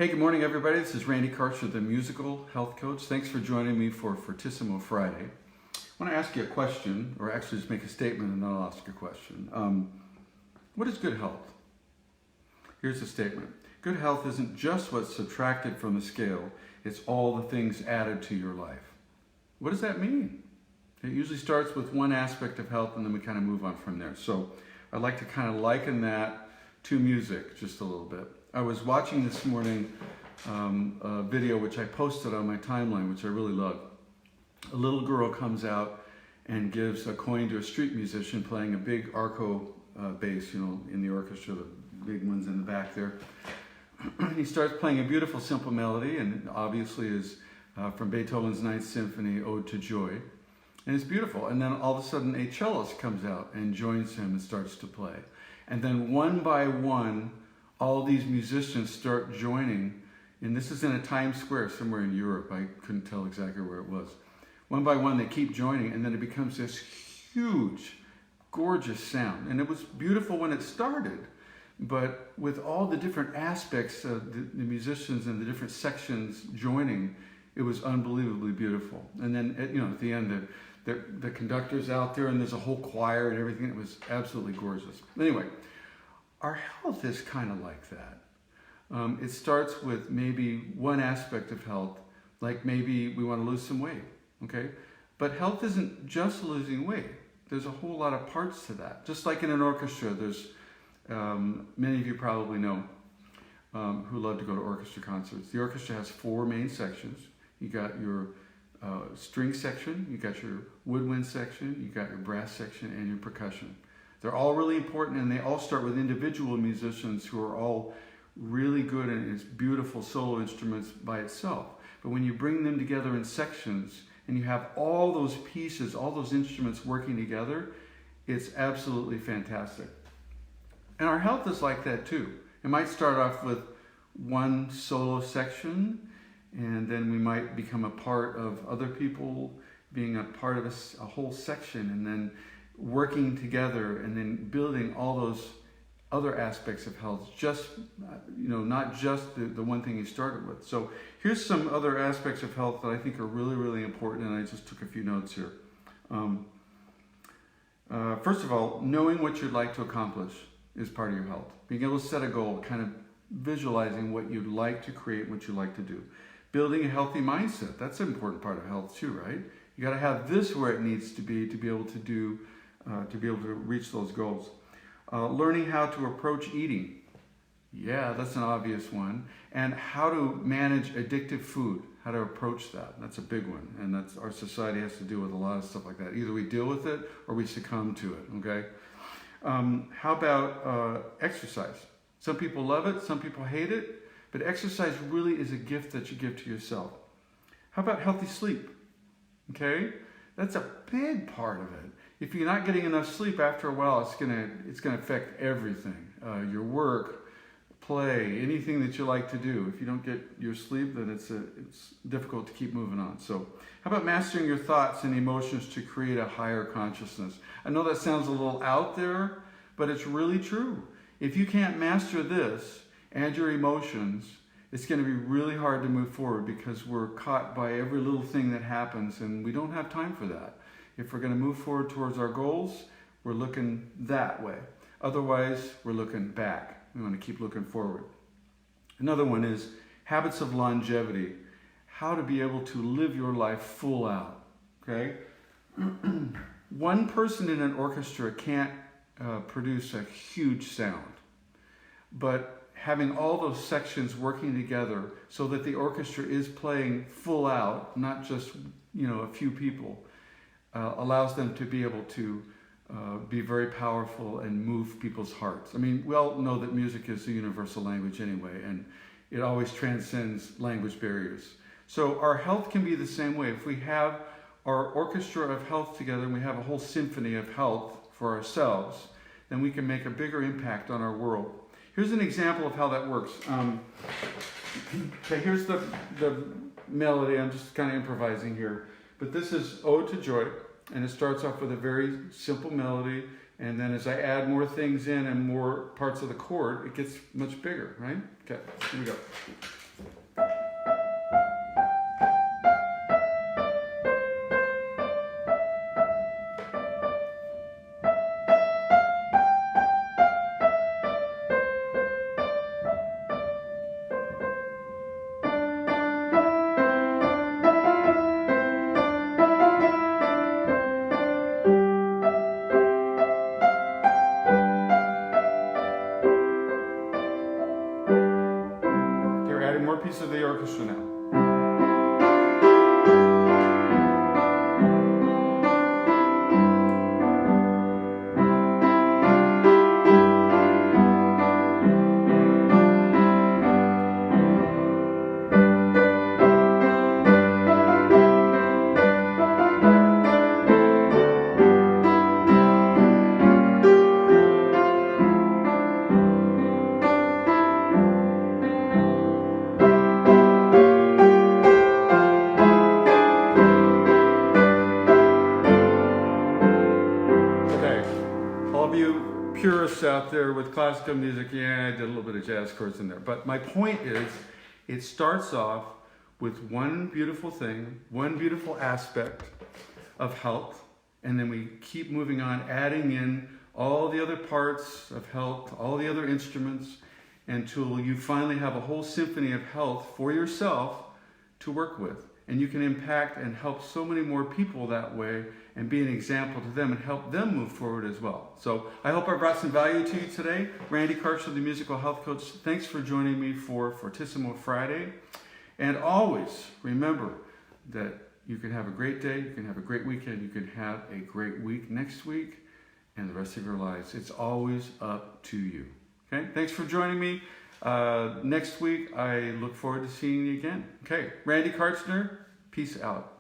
Hey, good morning, everybody. This is Randy Karcher, the musical health coach. Thanks for joining me for Fortissimo Friday. I want to ask you a question, or actually just make a statement and then I'll ask you a question. What is good health? Here's the statement. Good health isn't just what's subtracted from the scale, it's all the things added to your life. What does that mean? It usually starts with one aspect of health and then we kind of move on from there. So I'd like to kind of liken that to music just a little bit. I was watching this morning a video which I posted on my timeline, which I really love. A little girl comes out and gives a coin to a street musician playing a big arco bass, in the orchestra, the big ones in the back there. He starts playing a beautiful, simple melody, and obviously is from Beethoven's Ninth Symphony, Ode to Joy. And it's beautiful. And then all of a sudden a cellist comes out and joins him and starts to play. And then one by one, all these musicians start joining, and this is in a Times Square somewhere in Europe. I couldn't tell exactly where it was. One by one, they keep joining, and then it becomes this huge, gorgeous sound. And it was beautiful when it started, but with all the different aspects of the musicians and the different sections joining, it was unbelievably beautiful. And then, at the end, the conductor's out there, and there's a whole choir and everything. It was absolutely gorgeous. Anyway, our health is kind of like that. It starts with maybe one aspect of health, like maybe we want to lose some weight, okay? But health isn't just losing weight. There's a whole lot of parts to that. Just like in an orchestra, there's, many of you probably know who love to go to orchestra concerts. The orchestra has four main sections. You got your string section, you got your woodwind section, you got your brass section, and your percussion. They're all really important, and they all start with individual musicians who are all really good, and it's beautiful solo instruments by itself. But when you bring them together in sections and you have all those pieces, all those instruments working together, it's absolutely fantastic. And our health is like that too. It might start off with one solo section, and then we might become a part of other people being a part of a whole section, and then working together, and then building all those other aspects of health, just, not just the one thing you started with. So here's some other aspects of health that I think are really, really important, and I just took a few notes here. First of all, knowing what you'd like to accomplish is part of your health. Being able to set a goal, kind of visualizing what you'd like to create, what you like to do. Building a healthy mindset, that's an important part of health too, right? You got to have this where it needs to be able to do, to be able to reach those goals. Learning how to approach eating. Yeah, that's an obvious one. And how to manage addictive food, how to approach that. That's a big one. And that's our society has to deal with a lot of stuff like that. Either we deal with it or we succumb to it, okay? How about exercise? Some people love it, some people hate it, but exercise really is a gift that you give to yourself. How about healthy sleep? Okay? That's a big part of it. If you're not getting enough sleep, after a while, it's gonna affect everything. Your work, play, anything that you like to do. If you don't get your sleep, then it's difficult to keep moving on. So how about mastering your thoughts and emotions to create a higher consciousness? I know that sounds a little out there, but it's really true. If you can't master this and your emotions, it's going to be really hard to move forward, because we're caught by every little thing that happens, and we don't have time for that. If we're going to move forward towards our goals, we're looking that way. Otherwise, we're looking back. We want to keep looking forward. Another one is habits of longevity. How to be able to live your life full out. Okay? One person in an orchestra can't produce a huge sound. But having all those sections working together so that the orchestra is playing full out, not just a few people, allows them to be able to be very powerful and move people's hearts. I mean, we all know that music is a universal language anyway, and it always transcends language barriers. So our health can be the same way. If we have our orchestra of health together and we have a whole symphony of health for ourselves, then we can make a bigger impact on our world. Here's an example of how that works. Okay, here's the melody. I'm just kind of improvising here. But this is Ode to Joy, and it starts off with a very simple melody, and then as I add more things in and more parts of the chord, it gets much bigger, right? Okay, here we go. adding more pieces of the orchestra now. All of you purists out there with classical music, yeah, I did a little bit of jazz chords in there. But my point is, it starts off with one beautiful thing, one beautiful aspect of health, and then we keep moving on, adding in all the other parts of health, all the other instruments, until you finally have a whole symphony of health for yourself to work with. And you can impact and help so many more people that way and be an example to them and help them move forward as well. So I hope I brought some value to you today. Randy Karcher, the musical health coach, thanks for joining me for Fortissimo Friday. And always remember that you can have a great day, you can have a great weekend, you can have a great week next week and the rest of your lives. It's always up to you. Okay, thanks for joining me. Next week, I look forward to seeing you again. Okay, Randy Karcher, peace out.